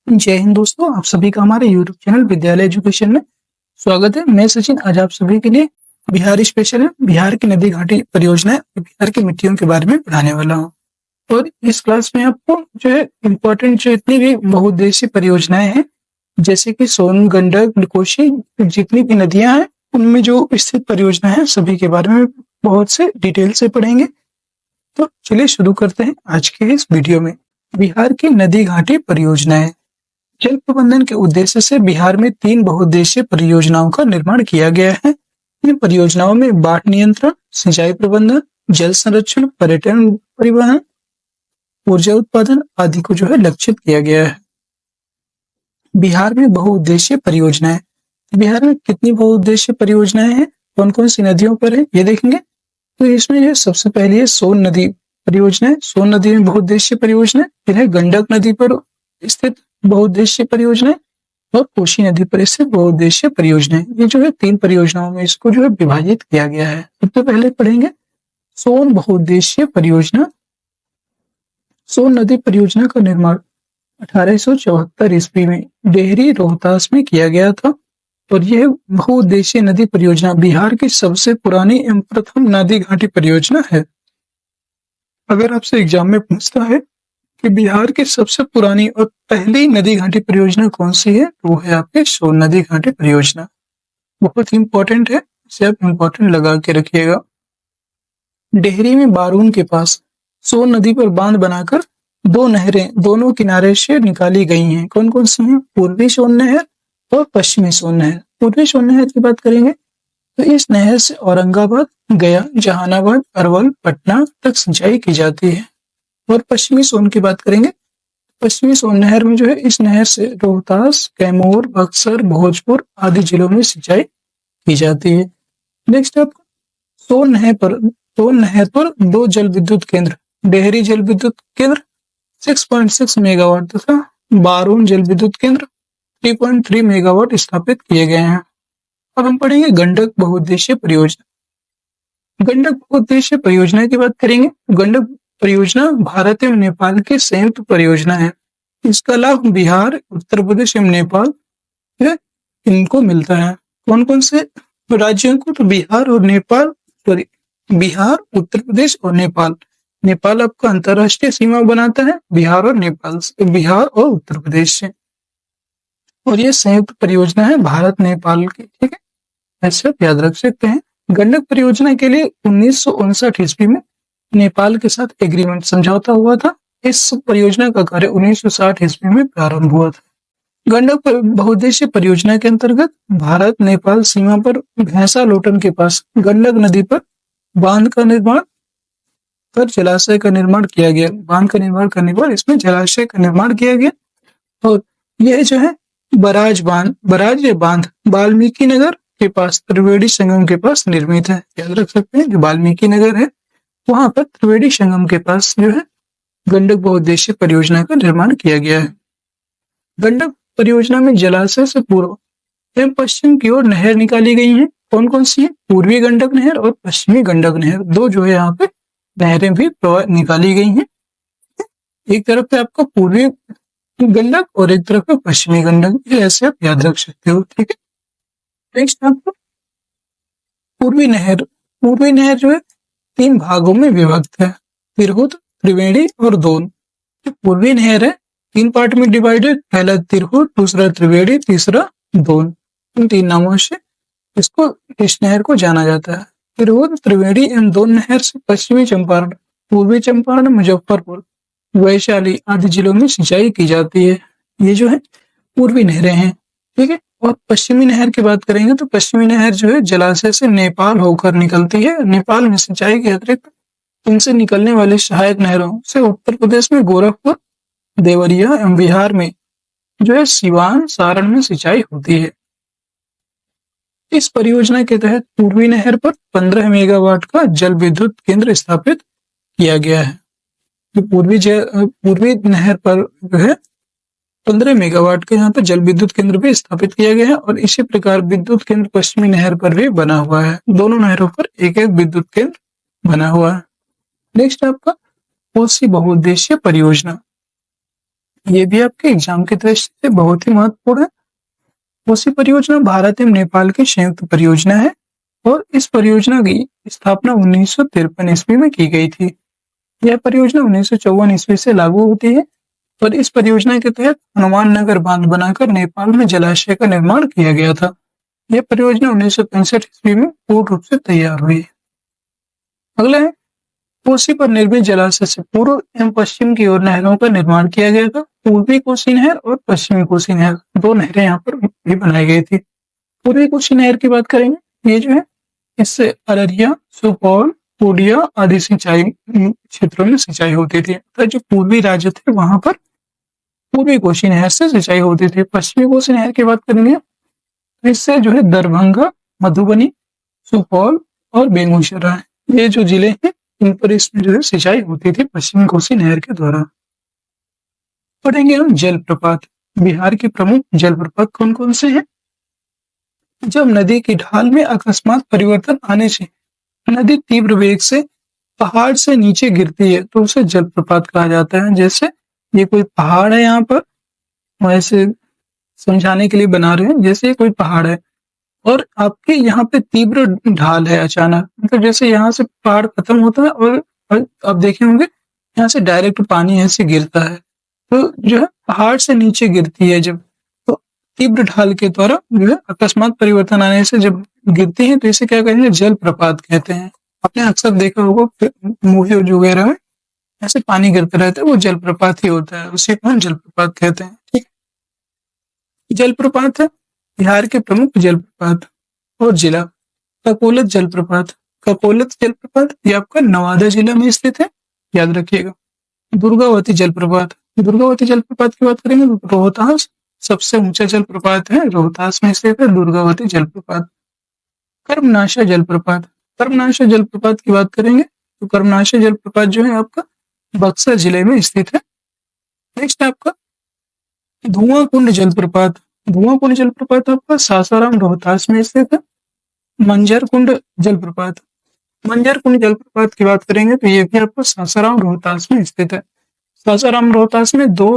जय हिंद दोस्तों, आप सभी का हमारे यूट्यूब चैनल विद्यालय एजुकेशन में स्वागत है। मैं सचिन आज आप सभी के लिए बिहार स्पेशल है बिहार की नदी घाटी परियोजनाएं और बिहार की मिट्टियों के बारे में पढ़ाने वाला हूँ। और इस क्लास में आपको जो है इम्पोर्टेंट जो इतनी भी बहुउद्देशीय परियोजनाएं हैं जैसे कि सोन, गंडक, कोसी, जितनी भी नदियां हैं उनमें जो स्थित परियोजना है सभी के बारे में बहुत से डिटेल से पढ़ेंगे। तो चलिए शुरू करते हैं आज के इस वीडियो में। बिहार की नदी घाटी परियोजनाएं। जल प्रबंधन के उद्देश्य से बिहार में 3 बहुउद्देशीय परियोजनाओं का निर्माण किया गया है। इन परियोजनाओं में बाढ़ नियंत्रण, सिंचाई प्रबंधन, जल संरक्षण, पर्यटन, परिवहन, ऊर्जा उत्पादन आदि को जो है लक्षित किया गया है। बिहार में बहुउद्देशीय परियोजनाएं। बिहार में कितनी बहुउद्देशीय परियोजनाएं हैं, कौन कौन सी नदियों पर है, ये देखेंगे। तो इसमें जो सबसे पहली है सोन नदी परियोजना है। सोन नदी में बहुउद्देशीय परियोजना है। फिर है गंडक नदी पर स्थित बहुउद्देशीय परियोजना है और कोसी नदी पर स्थित बहुउद्देशीय परियोजना है। ये जो है 3 परियोजनाओं में इसको जो है विभाजित किया गया है। सबसे पहले पढ़ेंगे सोन बहुउद्देशीय परियोजना। सोन नदी परियोजना का निर्माण 1874 ईस्वी में डेहरी रोहतास में किया गया था और यह बहुउद्देशीय नदी परियोजना बिहार की सबसे पुरानी एवं प्रथम नदी घाटी परियोजना है। अगर आपसे एग्जाम में पूछता है कि बिहार की सबसे पुरानी और पहली नदी घाटी परियोजना कौन सी है, तो वो है आपकी सोन नदी घाटी परियोजना। बहुत ही इंपॉर्टेंट है, इसे आप इंपॉर्टेंट लगा के रखिएगा। डेहरी में बारून के पास सोन नदी पर बांध बनाकर 2 नहरें दोनों किनारे से निकाली गई हैं। कौन कौन सी हैं? पूर्वी सोन नहर और पश्चिमी सोन नहर। पूर्वी सोन नहर की बात करेंगे तो इस नहर से औरंगाबाद, गया, जहानाबाद, अरवल, पटना तक सिंचाई की जाती है। और पश्चिमी सोन की बात करेंगे, पश्चिमी सोन नहर में जो है इस नहर से रोहतास, कैमूर, बक्सर, भोजपुर आदि जिलों में सिंचाई की जाती है। नेक्स्ट आपको सोन नहर पर 2 जल विद्युत केंद्र, डेहरी जल विद्युत केंद्र 6.6 मेगावाट तथा बारून जल विद्युत केंद्र 3.3 मेगावाट स्थापित किए गए हैं। अब हम पढ़ेंगे गंडक बहुउद्देशीय परियोजना। गंडक बहुउद्देशीय परियोजना की बात करेंगे। गंडक परियोजना भारत एवं नेपाल की संयुक्त परियोजना है। इसका लाभ बिहार, उत्तर प्रदेश एवं नेपाल इनको मिलता है। कौन कौन से राज्यों को? तो बिहार और नेपाल, बिहार, उत्तर प्रदेश और नेपाल। नेपाल आपका अंतरराष्ट्रीय सीमा बनाता है बिहार और नेपाल से, बिहार और उत्तर प्रदेश से। और ये संयुक्त परियोजना है भारत नेपाल की, ठीक है, ऐसे आप याद रख सकते हैं। गंडक परियोजना के लिए 1959 ईस्वी में नेपाल के साथ एग्रीमेंट समझौता हुआ था। इस परियोजना का कार्य 1960 ईस्वी में प्रारंभ हुआ था। गंडक बहुउद्देशीय परियोजना के अंतर्गत भारत नेपाल सीमा पर भैंसा लोटन के पास गंडक नदी पर बांध का निर्माण कर जलाशय का निर्माण किया गया। बांध का निर्माण करने पर इसमें जलाशय का निर्माण किया गया। और यह जो है बराज या बांध वाल्मीकि नगर के पास त्रिवेणी संगम के पास निर्मित है। याद रख सकते हैं, जो वाल्मीकि नगर है वहां पर त्रिवेणी संगम के पास जो है गंडक बहुउद्देशीय परियोजना का निर्माण किया गया है। गंडक परियोजना में जलाशय से पूर्व एवं पश्चिम की ओर नहर निकाली गई हैं। कौन कौन सी है? पूर्वी गंडक नहर और पश्चिमी गंडक नहर, 2 जो है यहाँ पे नहरें भी निकाली गई हैं। एक तरफ पे आपका पूर्वी गंडक और एक तरफ पे पश्चिमी गंडक, ये ऐसे आप याद रख सकते हो, ठीक है। नेक्स्ट आपको पूर्वी नहर जो है 3 भागों में विभक्त है, तिरहुत, त्रिवेणी और दोन। जो पूर्वी नहर है 3 पार्ट में डिवाइडेड, पहला तिरहुत, दूसरा त्रिवेणी, तीसरा दोन। इन 3 नामों से इस नहर को जाना जाता है। तिरहुत, त्रिवेणी एवं दोन नहर से पश्चिमी चंपारण, पूर्वी चंपारण, मुजफ्फरपुर, वैशाली आदि जिलों में सिंचाई की जाती है। ये जो है पूर्वी नहरें हैं, ठीक है। और पश्चिमी नहर की बात करेंगे तो पश्चिमी नहर जो है जलाशय से नेपाल होकर निकलती है। नेपाल में सिंचाई के अतिरिक्त इनसे निकलने वाली सहायक नहरों से उत्तर प्रदेश में गोरखपुर, देवरिया एवं बिहार में जो है सिवान, सारण में सिंचाई होती है। इस परियोजना के तहत पूर्वी नहर पर 15 मेगावाट का जल विद्युत केंद्र स्थापित किया गया है। जो पूर्वी नहर पर जो है 15 मेगावाट का यहाँ पर जल विद्युत केंद्र भी स्थापित किया गया है। और इसी प्रकार विद्युत केंद्र पश्चिमी नहर पर भी बना हुआ है। दोनों नहरों पर एक एक विद्युत केंद्र बना हुआ है। नेक्स्ट आपका कोसी बहुउद्देशीय परियोजना। ये भी आपके एग्जाम की दृष्टि से बहुत ही महत्वपूर्ण है। कोसी परियोजना भारत एवं नेपाल की संयुक्त परियोजना है और इस परियोजना की स्थापना 1953 ईस्वी में की गई थी। यह परियोजना 1954 ईस्वी से लागू होती है और इस परियोजना के तहत हनुमान नगर बांध बनाकर नेपाल में जलाशय का निर्माण किया गया था। यह परियोजना 1965 ईस्वी में पूर्ण रूप से तैयार हुई। अगला है, कोसी पर निर्मित जलाशय से पूर्व एवं पश्चिम की ओर नहरों का निर्माण किया गया था। पूर्वी कोसी नहर और पश्चिमी कोसी नहर, दो नहरें यहाँ पर भी बनाई गई थी। पूर्वी कोसी नहर की बात करेंगे, ये जो है इससे अररिया, सुपौल, पूर्णिया आदि सिंचाई क्षेत्रों में सिंचाई होती थी। तो जो पूर्वी राज्य थे वहां पर पूर्वी कोसी नहर से सिंचाई होती थी। पश्चिमी कोसी नहर की बात करेंगे तो इससे जो है दरभंगा, मधुबनी, सुपौल और बेगूसराय, ये जो जिले हैं इन पर इसमें जो है सिंचाई होती थी पश्चिमी कोसी नहर के द्वारा। पढ़ेंगे हम जलप्रपात। बिहार के प्रमुख जलप्रपात कौन कौन से हैं? जब नदी की ढाल में अकस्मात परिवर्तन आने से नदी तीव्र वेग से पहाड़ से नीचे गिरती है तो उसे जलप्रपात कहा जाता है। जैसे ये कोई पहाड़ है, यहाँ पर वैसे समझाने के लिए बना रहे हैं, जैसे कोई पहाड़ है और आपके यहाँ पे तीव्र ढाल है अचानक, मतलब जैसे यहाँ से पहाड़ खत्म होता है और आप देखे होंगे यहाँ से डायरेक्ट पानी ऐसे गिरता है, तो जो है पहाड़ से नीचे गिरती है जब, तो तीव्र ढाल के द्वारा जो है अकस्मात परिवर्तन आने से जब गिरती है तो इसे क्या कहेंगे? जलप्रपात कहते हैं। आपने अक्सर देखा होगा मूवी वगैरह में ऐसे पानी गिरता रहता है, वो जलप्रपात ही होता है, उसे हम जलप्रपात कहते हैं। ठीक, जलप्रपात है बिहार के प्रमुख जलप्रपात और जिला। ककोलत जलप्रपात, ककोलत जलप्रपात ये आपका नवादा जिला में स्थित है, याद रखिएगा। दुर्गावती जलप्रपात, दुर्गावती जलप्रपात की बात करेंगे तो रोहतास सबसे ऊंचा जलप्रपात है, रोहतास में स्थित है दुर्गावती जलप्रपात। कर्मनाशा जलप्रपात, कर्मनाशा जलप्रपात की बात करेंगे तो कर्मनाशा जलप्रपात जो है आपका बक्सर जिले में स्थित है। नेक्स्ट आपका धुआं कुंड जलप्रपात, धुआं कुंड जलप्रपात आपका सासाराम रोहतास में स्थित है। मंजर कुंड जलप्रपात, मंजर कुंड जलप्रपात की बात करेंगे तो ये भी आपको सासाराम रोहतास में स्थित है। सासाराम रोहतास में दो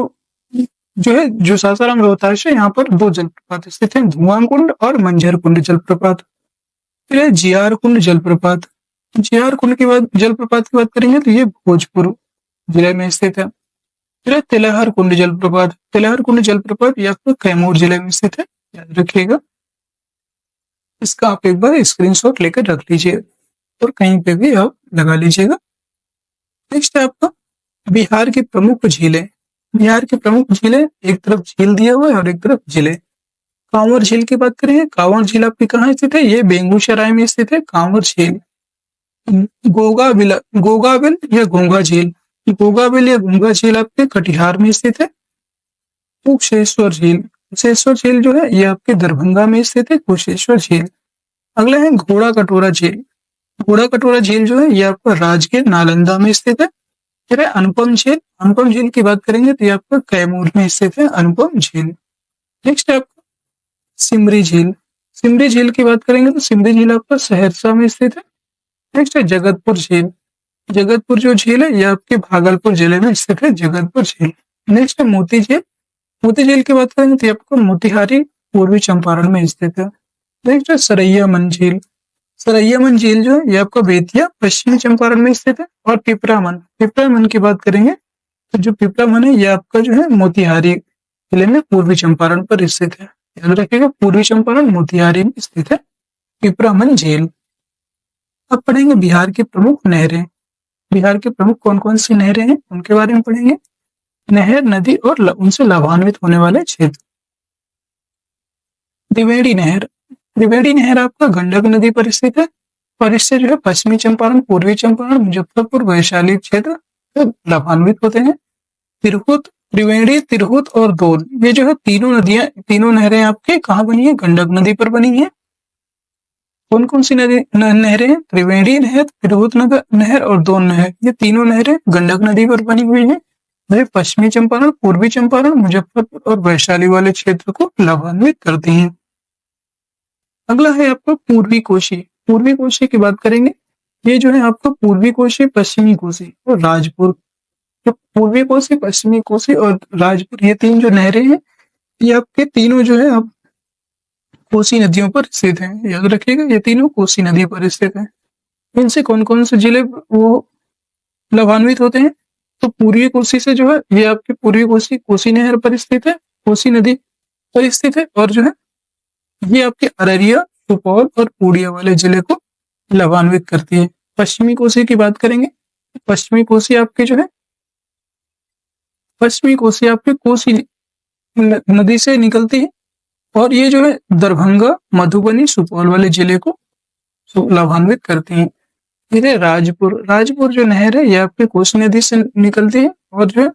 जो है, जो सासाराम रोहतास है यहाँ पर दो जलप्रपात स्थित हैं, धुआं कुंड और मंजर कुंड जलप्रपात। फिर है जियार कुंड जलप्रपात, जियार कुंड की बात जलप्रपात की बात करेंगे तो ये भोजपुर जिले में स्थित है। फिर है तिलहर कुंड जलप्रपात, तिलहर कुंड जलप्रपात ये आपको कैमूर जिले में स्थित है, याद रखिएगा। इसका आप एक बार स्क्रीनशॉट लेकर रख लीजिए और कहीं पे भी आप लगा लीजिएगा। नेक्स्ट है आपका बिहार की प्रमुख झीलें। बिहार की प्रमुख झीलें, एक तरफ झील दिया हुआ है और एक तरफ जिले। कांवर झील की बात करें, कांवर झील आपकी कहाँ स्थित है? ये बेगूसराय में स्थित है कांवर झील। गोगाबिल या घोंगा झील, गोगाबिल या घोंगा झील आपके कटिहार में स्थित है। कुशेश्वर झील, कुशेश्वर झील जो है ये आपके दरभंगा में स्थित है, कुशेश्वर झील। अगला है घोड़ा कटोरा झील, घोड़ा कटोरा झील जो है ये आपका राजगीर नालंदा में स्थित है। फिर है अनुपम झील, अनुपम झील की बात करेंगे तो ये आपका कैमूर में स्थित है अनुपम झील। नेक्स्ट है आपका सिमरी झील, सिमरी झील की बात करेंगे तो सिमरी झील आपका सहरसा में स्थित है। नेक्स्ट है जगतपुर झील, जगतपुर जो झील है ये आपके भागलपुर जिले में स्थित है, जगतपुर झील। नेक्स्ट है मोती झील, मोती झील की बात करेंगे तो ये आपको मोतिहारी पूर्वी चंपारण में स्थित है। नेक्स्ट है सरैया मन झील, सरैया मन झील जो है ये आपका बेतिया पश्चिमी चंपारण में स्थित है। और पिपरामन, पिपरामन की बात करेंगे तो जो पिपरामन है ये आपका जो है मोतिहारी जिले में पूर्वी चंपारण पर स्थित है, याद रखिएगा पूर्वी चंपारण मोतिहारी में स्थित है पिपरामन झील। अब पढ़ेंगे बिहार की प्रमुख नहरें। बिहार के प्रमुख कौन कौन सी नहरें हैं उनके बारे में पढ़ेंगे। नहर, नदी और उनसे लाभान्वित होने वाले क्षेत्र। त्रिवेणी नहर, त्रिवेणी नहर आपका गंडक नदी पर स्थित है और इससे जो है पश्चिमी चंपारण, पूर्वी चंपारण, मुजफ्फरपुर, वैशाली क्षेत्र लाभान्वित होते हैं। तिरहुत, त्रिवेणी, तिरहुत और दोल, ये जो है तीनों नदियां, तीनों नहरें आपके कहाँ बनी है? गंडक नदी पर बनी है। कौन कौन सी नदी नहरें हैं? त्रिवेणी नहर, तिरहुत नहर और दोन नहर, ये तीनों नहरें गंडक नदी पर बनी हुई है। वह पश्चिमी चंपारण, पूर्वी चंपारण, मुजफ्फरपुर और वैशाली वाले क्षेत्र को लाभान्वित करती हैं। अगला है आपका पूर्वी कोशी, पूर्वी कोशी की बात करेंगे। ये जो है आपका पूर्वी कोशी, पश्चिमी कोशी और राजपुर, जो पूर्वी कोसी, पश्चिमी कोसी और राजपुर, ये 3 जो नहरें हैं, ये आपके तीनों जो है अब कोसी नदियों पर स्थित हैं। याद रखिएगा, ये तीनों कोसी नदी पर स्थित हैं। इनसे कौन-कौन से जिले वो लाभान्वित होते हैं? तो पूर्वी कोसी से जो है, ये आपकी पूर्वी कोसी, कोसी नहर पर स्थित है, कोसी नदी पर स्थित है, और जो है ये आपके अररिया, सुपौल और पूर्णिया वाले जिले को लाभान्वित करती है। पश्चिमी कोसी की बात करेंगे, पश्चिमी कोसी आपके जो है, पश्चिमी कोसी आपके कोसी नदी से निकलती है, और ये जो है दरभंगा, मधुबनी, सुपौल वाले जिले को लाभान्वित करती है। फिर है राजपुर, राजपुर जो नहर है, ये आपके कोसी नदी से निकलती है, और जो है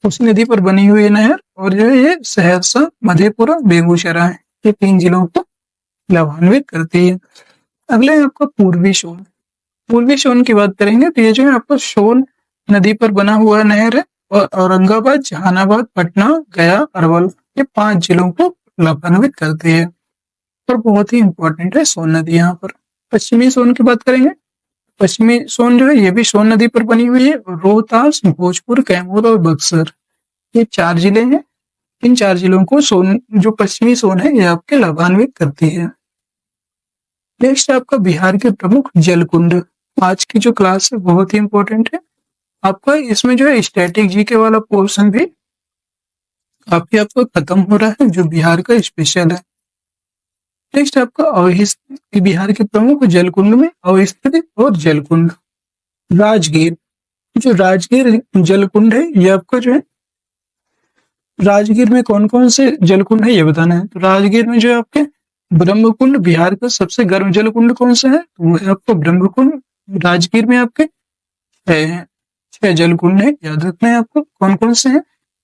कोसी नदी पर बनी हुई नहर, और जो है ये सहरसा, मधेपुरा, बेगूसराय, ये 3 जिलों को लाभान्वित करती है। अगला है आपका पूर्वी सोन। पूर्वी सोन की बात करेंगे तो ये जो है आपका सोन नदी पर बना हुआ नहर है, और औरंगाबाद, जहानाबाद, पटना, गया, अरवल, ये 5 जिलों को लाभान्वित करती है, और बहुत ही इंपॉर्टेंट है सोन नदी यहाँ पर। पश्चिमी सोन की बात करेंगे, पश्चिमी सोन जो है ये भी सोन नदी पर बनी हुई है, रोहतास, भोजपुर, कैमूर और बक्सर, ये 4 जिले हैं। इन 4 जिलों को सोन, जो पश्चिमी सोन है, ये आपके लाभान्वित करती है। नेक्स्ट आपका बिहार के प्रमुख जलकुंड। आज की जो क्लास है बहुत ही इंपॉर्टेंट है आपका, इसमें जो है स्टैटिक जीके वाला पोर्शन भी काफी आपका खत्म हो रहा है, जो बिहार का स्पेशल है। नेक्स्ट आपका अवस्थित, बिहार के प्रमुख जलकुंड में अवस्थित और जलकुंड। राजगीर, जो राजगीर जलकुंड है, ये आपका जो है, राजगीर में कौन कौन से जलकुंड है ये बताना है। तो राजगीर में जो है आपके ब्रह्मकुंड, बिहार का सबसे गर्म जलकुंड कौन सा है, तो वो है आपका ब्रह्मकुंड। राजगीर में आपके 6 जलकुंड है, याद रखना है आपको कौन कौन से हैं।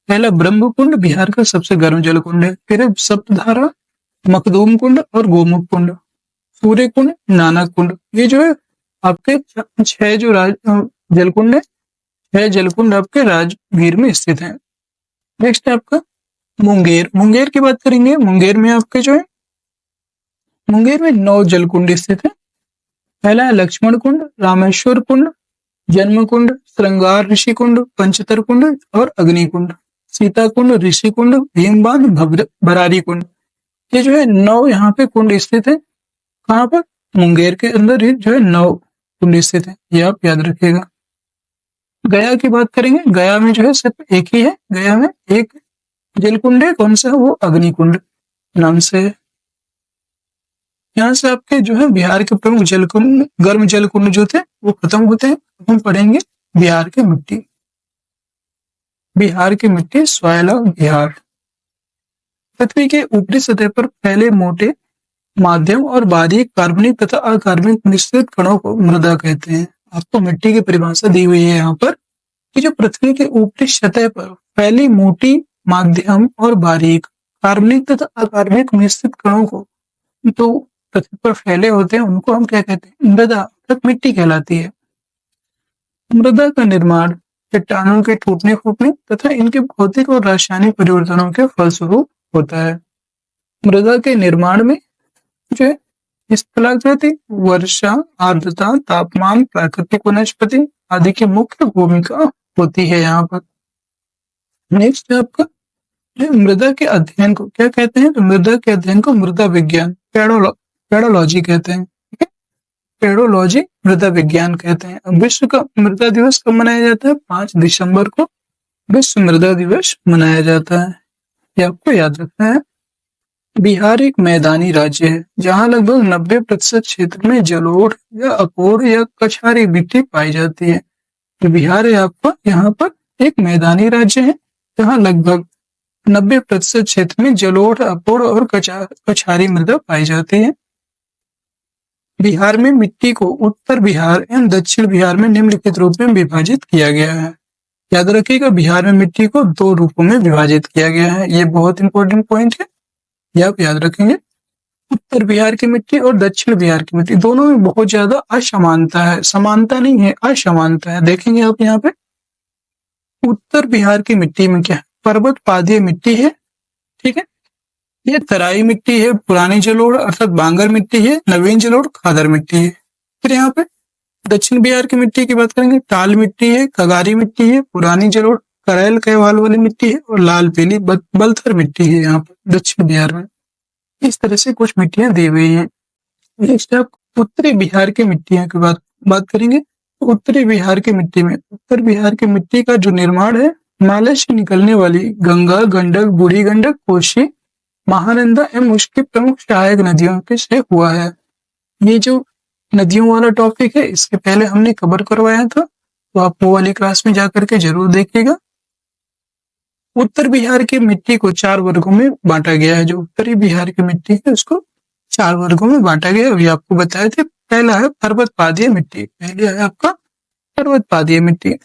पहला ब्रह्मकुंड, बिहार का सबसे गर्म जलकुंड है। फिर है सप्तधारा, मखदूम कुंड और गोमुख कुंड, सूर्य कुंड, नानक कुंड। ये जो है आपके 6 जो जलकुंड है, 6 जलकुंड आपके राजगीर में स्थित है। नेक्स्ट है आपका मुंगेर। मुंगेर की बात करेंगे, मुंगेर में आपके जो है, मुंगेर में 9 जलकुंड स्थित है। पहला है लक्ष्मण कुंड, रामेश्वर कुंड, जन्म कुंड, श्रृंगार ऋषि कुंड, पंचतर कुंड और अग्नि कुंड, सीता कुंड, ऋषि कुंड, भीमबांध, भरारी कुंड। ये जो है 9 यहाँ पे कुंड स्थित है। कहाँ पर? मुंगेर के अंदर ही जो है 9 कुंड स्थित है, ये आप याद रखिएगा। गया की बात करेंगे, गया में जो है सिर्फ एक ही है, गया में एक जलकुंड है, कौन सा है वो? अग्निकुंड नाम से। यहाँ से आपके जो है बिहार के प्रमुख जलकुंड, गर्म जलकुंड जो थे वो खत्म होते हैं। हम पढ़ेंगे बिहार की मिट्टी। बिहार की मिट्टी, सॉइल ऑफ बिहार। पृथ्वी के ऊपरी सतह पर फैले मोटे, माध्यम और बारीक कार्बनिक तथा अकार्बनिक मिश्रित कणों को मृदा कहते हैं। आपको मिट्टी की परिभाषा दी हुई है यहाँ पर कि जो पृथ्वी के ऊपरी सतह पर फैली मोटी, माध्यम और बारीक कार्बनिक तथा अकार्बनिक मिश्रित कणों को, तो पृथ्वी पर फैले होते हैं, उनको हम क्या कहते हैं? मृदा, मिट्टी कहलाती है। मृदा का निर्माण चट्टानों के टूटने फूटने तथा इनके भौतिक और रासायनिक परिवर्तनों के फलस्वरूप होता है। मृदा के निर्माण में जो है स्थलाकृति, वर्षा, आर्द्रता, तापमान, प्राकृतिक वनस्पति आदि की मुख्य भूमिका होती है यहाँ पर। नेक्स्ट है आपका मृदा के अध्ययन को क्या कहते हैं? तो मृदा के अध्ययन को मृदा विज्ञान, पेडोलॉजी कहते हैं। ठीक है, पेडोलॉजी मृदा विज्ञान कहते हैं। अब विश्व का मृदा दिवस कब मनाया जाता है? 5 दिसंबर को विश्व मृदा दिवस मनाया जाता है, ये आपको याद रखना है। बिहार एक मैदानी राज्य है जहां लगभग 90% क्षेत्र में जलोढ़ या अपोढ़ या कछारी मिट्टी पाई जाती है। तो बिहार है आपका यहाँ पर एक मैदानी राज्य है जहां लगभग 90% क्षेत्र में जलोढ़, अपोढ़ और कछारी मृदा पाई जाती है। बिहार में मिट्टी को उत्तर बिहार एवं दक्षिण बिहार में निम्नलिखित रूप में विभाजित किया गया है। याद रखिएगा, बिहार में मिट्टी को 2 रूपों में विभाजित किया गया है। ये बहुत इंपॉर्टेंट पॉइंट है, ये आप याद रखेंगे। उत्तर बिहार की मिट्टी और दक्षिण बिहार की मिट्टी, दोनों में बहुत ज्यादा असमानता है, समानता नहीं है, असमानता है। देखेंगे आप यहाँ पे उत्तर बिहार की मिट्टी में क्या है? पर्वत पादीय मिट्टी है, ठीक है, ये तराई मिट्टी है, पुरानी जलोढ़ अर्थात बांगर मिट्टी है, नवीन जलोढ़ खादर मिट्टी है। फिर यहाँ पे दक्षिण बिहार की मिट्टी की बात करेंगे, टाल मिट्टी है, कगारी मिट्टी है, पुरानी जलोढ़ करैल कहवाल वाली मिट्टी है और लाल पीली बलथर मिट्टी है यहाँ पर दक्षिण बिहार में। इस तरह से कुछ मिट्टियां दी हुई हैं। नेक्स्ट आप उत्तरी बिहार की मिट्टियों की बात करेंगे। तो उत्तरी बिहार की मिट्टी में, उत्तर बिहार की मिट्टी का जो निर्माण है हिमालय से निकलने वाली गंगा, गंडक, बूढ़ी गंडक, कोसी, महानंदा एवं उसकी प्रमुख सहायक नदियों के से हुआ है। ये जो नदियों वाला टॉपिक है इसके पहले हमने कवर करवाया था, तो आप वो वाली क्लास में जाकर के जरूर देखिएगा। उत्तर बिहार की मिट्टी को 4 वर्गों में बांटा गया है। जो उत्तरी बिहार की मिट्टी है उसको 4 वर्गों में बांटा गया है। अभी आपको बताए थे, पहला है पर्वत पादीय मिट्टी, पहले है आपका पर्वत पादीय मिट्टी।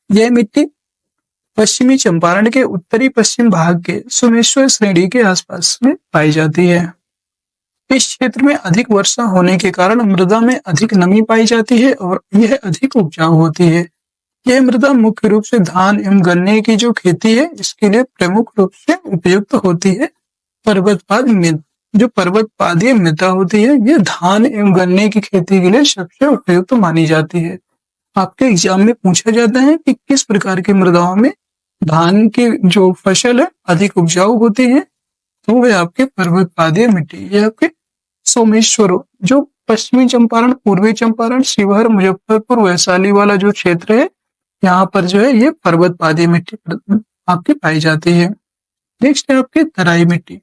यह मिट्टी पश्चिमी चंपारण के उत्तरी पश्चिम भाग के सोमेश्वर श्रेणी के आसपास में पाई जाती है। इस क्षेत्र में अधिक वर्षा होने के कारण मृदा में अधिक नमी पाई जाती है और यह अधिक उपजाऊ होती है। यह मृदा मुख्य रूप से धान एवं गन्ने की जो खेती है इसके लिए प्रमुख रूप से उपयुक्त होती है। जो पर्वतपादीय मृदा होती है ये धान एवं गन्ने की खेती के लिए सबसे उपयुक्त मानी जाती है। आपके एग्जाम में पूछा जाता है कि किस प्रकार की मृदाओं में धान की जो फसल है अधिक उपजाऊ होती है, तो वह आपके पर्वतपादीय मिट्टी, ये आपके सोमेश्वर, जो पश्चिमी चंपारण, पूर्वी चंपारण, शिवहर, मुजफ्फरपुर, वैशाली वाला जो क्षेत्र है यहाँ पर जो है ये पर्वतपादीय मिट्टी आपकी पाई जाती है। नेक्स्ट है आपकी तराई मिट्टी।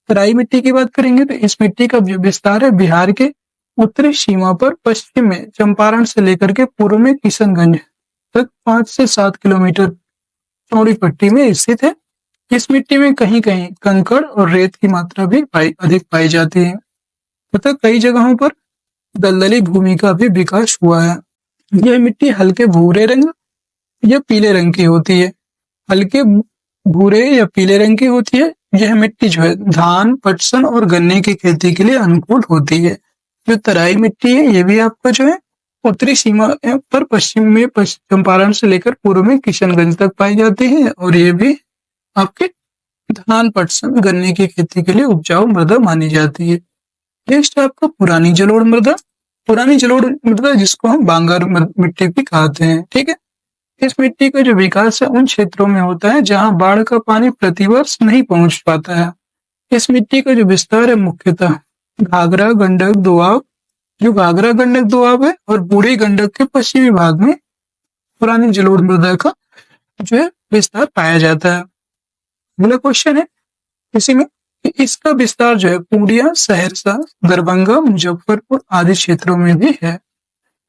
तराई मिट्टी की बात करेंगे तो इस मिट्टी का जो विस्तार है बिहार के उत्तरी सीमा पर पश्चिम में चंपारण से लेकर के पूर्व में किशनगंज तक 5 से 7 किलोमीटर चौड़ी पट्टी में स्थित है। इस मिट्टी में कहीं कहीं कंकड़ और रेत की मात्रा भी अधिक पाई जाती है तथा कई जगहों पर दलदली भूमि का भी विकास हुआ है। यह मिट्टी हल्के भूरे रंग या पीले रंग की होती है। हल्के भूरे या पीले रंग की होती है। यह मिट्टी जो है धान, पटसन और गन्ने की खेती के लिए अनुकूल होती है। जो तराई मिट्टी है ये भी आपका जो है उत्तरी सीमा पर पश्चिम में चंपारण से लेकर पूर्व में किशनगंज तक पाई जाती है और ये भी आपके धान, पटसन, गन्ने की खेती के लिए उपजाऊ मृदा मानी जाती है। नेक्स्ट है आपका पुरानी जलोढ़ मृदा। पुरानी जलोढ़ मृदा जिसको हम बांगर मिट्टी भी कहते हैं, ठीक है। इस मिट्टी का जो विकास है उन क्षेत्रों में होता है जहां बाढ़ का पानी प्रतिवर्ष नहीं पहुंच पाता है। इस मिट्टी का जो विस्तार है मुख्यतः घाघरा, गंडक, दोआब, जो घाघरा, गंडक, दोआब है और बूढ़ी गंडक के पश्चिमी भाग में पुरानी जलोढ़ मृदा का जो है विस्तार पाया जाता है। अगला क्वेश्चन है इसी में, इसका विस्तार जो है पूर्णिया, सहरसा, दरभंगा, मुजफ्फरपुर आदि क्षेत्रों में भी है।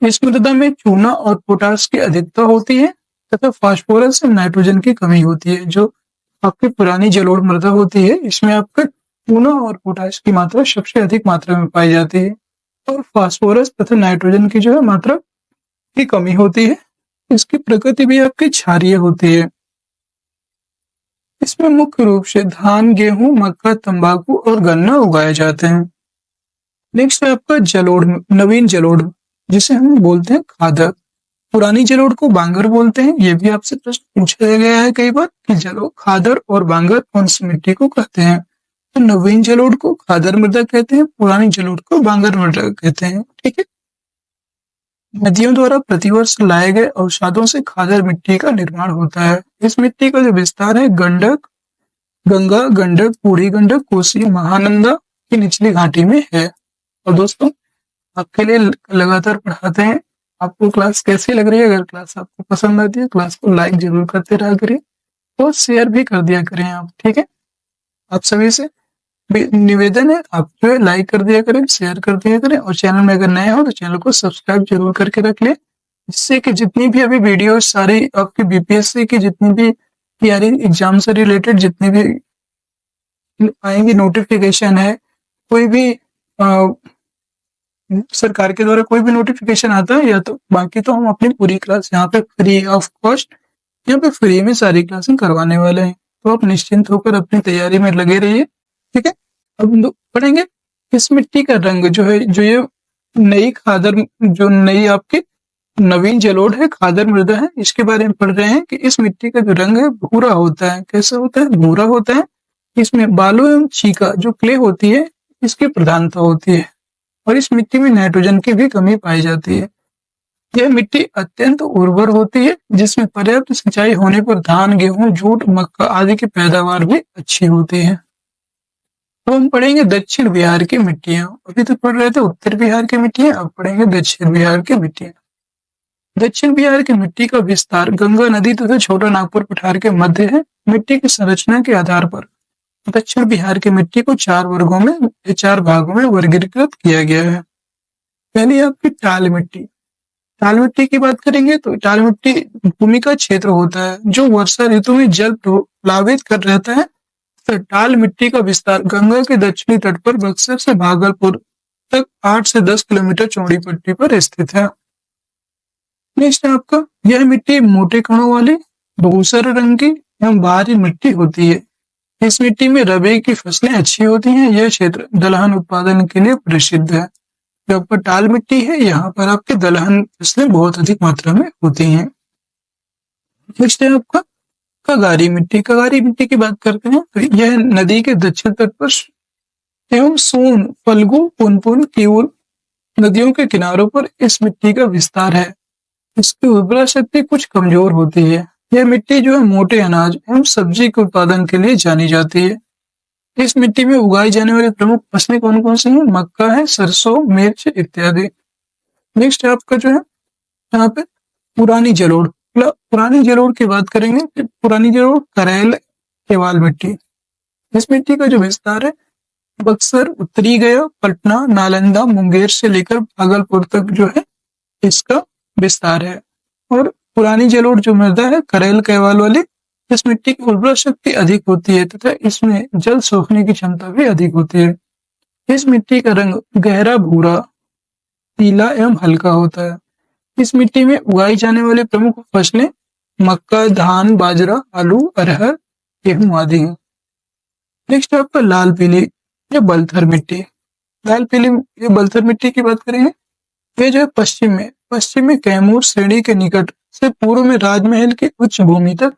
इस मृदा में चूना और पोटास की अधिकता होती है तथा फास्फोरस और नाइट्रोजन की कमी होती है। जो आपकी पुरानी जलोढ़ मृदा होती है इसमें आपका चूना और पोटास की मात्रा सबसे अधिक मात्रा में पाई जाती है और फास्फोरस तथा नाइट्रोजन की जो है मात्रा की कमी होती है। इसकी प्रकृति भी आपकी क्षारीय होती है। इसमें मुख्य रूप से धान, गेहूं, मक्का, तंबाकू और गन्ना उगाए जाते हैं। नेक्स्ट है आपका जलोढ़, नवीन जलोढ़ जिसे हम बोलते हैं खादर। पुरानी जलोढ़ को बांगर बोलते हैं। ये भी आपसे प्रश्न पूछा गया है कई बार कि जलोढ़, खादर और बांगर कौन सी मिट्टी को कहते हैं। तो नवीन जलोढ़ को खादर मृदा कहते हैं, पुरानी जलोढ़ को बांगर मृदा कहते हैं, ठीक है। नदियों द्वारा प्रतिवर्ष लाए गए अवसादों से खादर मिट्टी का निर्माण होता है। इस मिट्टी का जो विस्तार है गंडक, गंगा, गंडक, बूढ़ी गंडक, कोसी, महानंदा की निचली घाटी में है। और दोस्तों आपके लिए लगातार पढ़ाते हैं। आपको क्लास कैसी लग रही है? अगर क्लास आपको पसंद आती है क्लास को लाइक जरूर करते रहा करिए और शेयर भी कर दिया करें आप, ठीक है। आप सभी से निवेदन है आप जो है लाइक कर दिया करें, शेयर कर दिया करें और चैनल में अगर नए हो तो चैनल को सब्सक्राइब जरूर करके रख ले, जिससे कि जितनी भी अभी वीडियो सारी आपकी बीपीएससी की जितनी भी तैयारी एग्जाम से रिलेटेड जितनी भी आएंगी नोटिफिकेशन है, कोई भी सरकार के द्वारा कोई भी नोटिफिकेशन आता है या तो बाकी तो हम अपनी पूरी क्लास यहाँ पे फ्री ऑफ कॉस्ट यहाँ पे फ्री में सारी क्लासें करवाने वाले हैं। तो आप निश्चिंत होकर अपनी तैयारी में लगे रहिए, ठीक है। अब हम पढ़ेंगे इस मिट्टी का रंग जो है, जो ये नई खादर, जो नई आपकी नवीन जलोढ़ है, खादर मृदा है, इसके बारे में पढ़ रहे हैं कि इस मिट्टी का जो रंग है भूरा होता है। कैसा होता है? भूरा होता है। इसमें बालू एवं चीका जो क्ले होती है इसकी प्रधानता होती है और इस मिट्टी में नाइट्रोजन की भी कमी पाई जाती है। यह मिट्टी अत्यंत उर्वर होती है, जिसमें पर्याप्त सिंचाई होने पर धान, गेहूं, जूट, मक्का आदि की पैदावार भी अच्छी होती है। तो हम पढ़ेंगे दक्षिण बिहार की मिट्टियां। अभी तो पढ़ रहे थे उत्तर बिहार की मिट्टियां, अब पढ़ेंगे दक्षिण बिहार की मिट्टियां। दक्षिण बिहार की मिट्टी का विस्तार गंगा नदी तथा छोटा नागपुर पठार के मध्य है। मिट्टी की संरचना के आधार पर दक्षिण बिहार की मिट्टी को 4 भागों में वर्गीकृत किया गया है। पहली आपकी टाल मिट्टी। टाल मिट्टी की बात करेंगे तो टाल मिट्टी भूमि का क्षेत्र होता है जो वर्षा ऋतु में जल प्लावित कर रहता है। तो टाल मिट्टी का विस्तार गंगा के दक्षिणी तट पर बक्सर से भागलपुर तक 8 से 10 किलोमीटर चौड़ी पट्टी पर स्थित है। नेक्स्ट है आपका, यह मिट्टी मोटे कणों वाली धूसर रंग की एवं भारी मिट्टी होती है। इस मिट्टी में रबी की फसलें अच्छी होती हैं। यह क्षेत्र दलहन उत्पादन के लिए प्रसिद्ध है। जो आपका टाल मिट्टी है, यहाँ पर आपके दलहन फसलें बहुत अधिक मात्रा में होती हैं। नेक्स्ट है आपका कगारी मिट्टी। कगारी मिट्टी की बात करते हैं तो यह नदी के दक्षिण तट पर एवं सोन, फल्गु, पुनपुन, किऊल नदियों के किनारों पर इस मिट्टी का विस्तार है। इसकी उर्वरा शक्ति कुछ कमजोर होती है। यह मिट्टी जो है मोटे अनाज एवं सब्जी के उत्पादन के लिए जानी जाती है। इस मिट्टी में उगाई जाने वाली प्रमुख फसलें कौन कौन सी हैं? मक्का है, सरसों, मिर्च इत्यादि। नेक्स्ट है आपका जो है यहाँ पे पुरानी जलोढ़। पुरानी जलोढ़ की बात करेंगे कि पुरानी जलोढ़ करेल केवाल मिट्टी। इस मिट्टी का जो विस्तार है बक्सर, उत्तरी गया, पटना, नालंदा, मुंगेर से लेकर भागलपुर तक जो है इसका विस्तार है। और पुरानी जलोढ़ जो मृदा है करेल केवाल वाली, इस मिट्टी की उर्वरा शक्ति अधिक होती है तथा इसमें जल सोखने की क्षमता भी अधिक होती है। इस मिट्टी का रंग गहरा भूरा, पीला एवं हल्का होता है। इस मिट्टी में उगाई जाने वाली प्रमुख फसलें मक्का, धान, बाजरा, आलू, अरहर, गेहूं आदि हैं। नेक्स्ट है आपका लाल पीली या बलथर मिट्टी। लाल पीली या बलथर मिट्टी की बात करेंगे, ये जो है पश्चिम में कैमूर श्रेणी के निकट से पूर्व में राजमहल की उच्च भूमि तक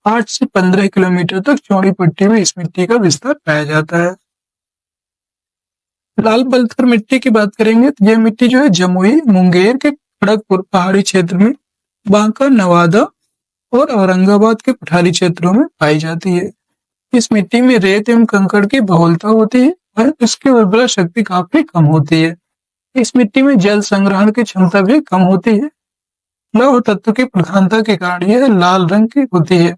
8 से 15 किलोमीटर तक चौड़ी पट्टी में इस मिट्टी का विस्तार पाया जाता है। लाल बलथर मिट्टी की बात करेंगे तो यह मिट्टी जो है जमुई, मुंगेर के खड़गपुर पहाड़ी क्षेत्र में, बांका, नवादा और औरंगाबाद के पठारी क्षेत्रों में पाई जाती है। इस मिट्टी में रेत एवं कंकड़ की बहुलता होती है और इसकी उर्वरा शक्ति काफी कम होती है। इस मिट्टी में जल संग्रहण की क्षमता भी कम होती है। लौह तत्व की प्रधानता के कारण यह लाल रंग की होती है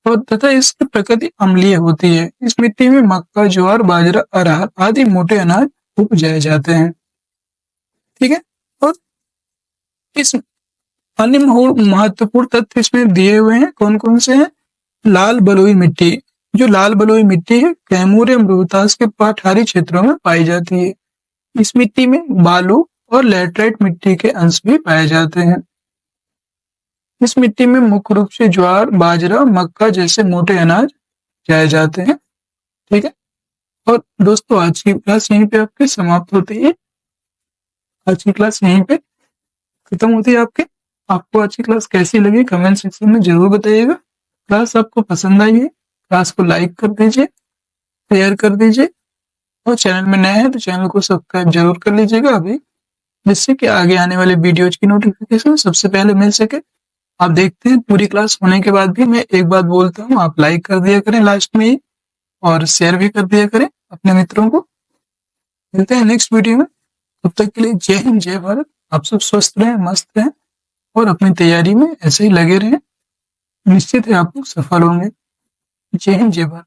और तथा इसकी प्रकृति अम्लीय होती है। इस मिट्टी में मक्का, ज्वार, बाजरा, अरहर आदि मोटे अनाज उपजाए जाते हैं। ठीक है। और इस अन्य महत्वपूर्ण तथ्य इसमें दिए हुए हैं, कौन कौन से हैं? लाल बलुई मिट्टी। जो लाल बलुई मिट्टी है कैमूर एवं रोहतास के पठारी क्षेत्रों में पाई जाती है। इस मिट्टी में बालू और लैटराइट मिट्टी के अंश भी पाए जाते हैं। इस मिट्टी में मुख्य रूप से ज्वार, बाजरा, मक्का जैसे मोटे अनाज जाए जाते हैं। ठीक है। और दोस्तों आज की क्लास यहीं पे आपकी समाप्त होती है। आज की क्लास यहीं पे खत्म होती है आपकी। आपको आज की क्लास कैसी लगी कमेंट सेक्शन में जरूर बताइएगा। क्लास आपको पसंद आई है, क्लास को लाइक कर दीजिए, शेयर कर दीजिए और चैनल में नए हैं तो चैनल को सब्सक्राइब जरूर कर लीजिएगा अभी, जिससे कि आगे आने वाले वीडियोज की नोटिफिकेशन सबसे पहले मिल सके। आप देखते हैं पूरी क्लास होने के बाद भी मैं एक बात बोलता हूँ, आप लाइक कर दिया करें लास्ट में ही और शेयर भी कर दिया करें अपने मित्रों को। मिलते हैं नेक्स्ट वीडियो में, तब तक के लिए जय हिंद, जय भारत। आप सब स्वस्थ रहें, मस्त रहें और अपनी तैयारी में ऐसे ही लगे रहें। निश्चित है आप लोग सफल होंगे। जय हिंद, जय भारत।